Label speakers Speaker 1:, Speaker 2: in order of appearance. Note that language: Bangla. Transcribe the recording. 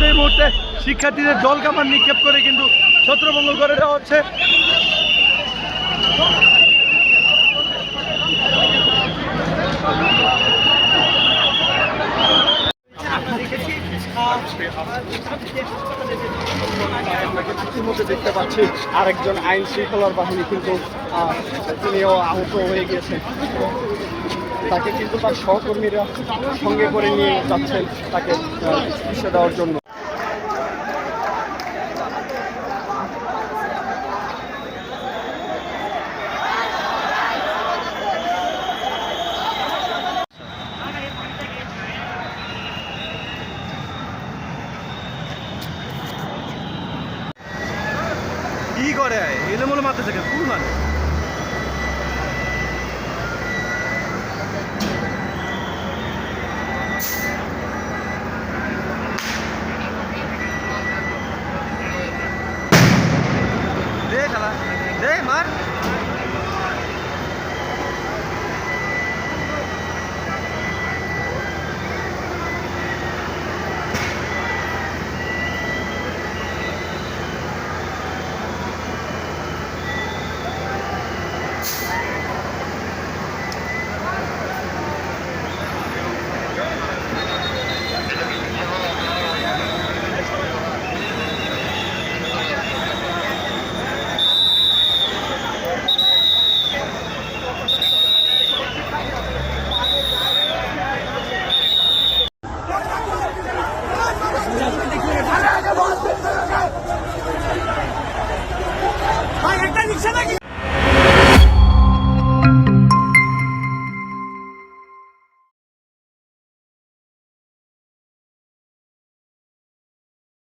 Speaker 1: কিন্তু এই মুহূর্তে শিক্ষার্থীদের জল কামান নিক্ষেপ করে কিন্তু ছত্রভঙ্গ করে দেওয়া হচ্ছে। ইতিমধ্যে দেখতে পাচ্ছি আরেকজন আইন শৃঙ্খলার বাহিনী কিন্তু তিনিও আহত হয়ে গিয়েছেন। তাকে কিন্তু তার সহকর্মীরা সঙ্গে করে নিয়ে যাচ্ছেন তাকে চিকিৎসা দেওয়ার জন্য। কি করে এলোমেলো মারতে থাকে ফুল মানে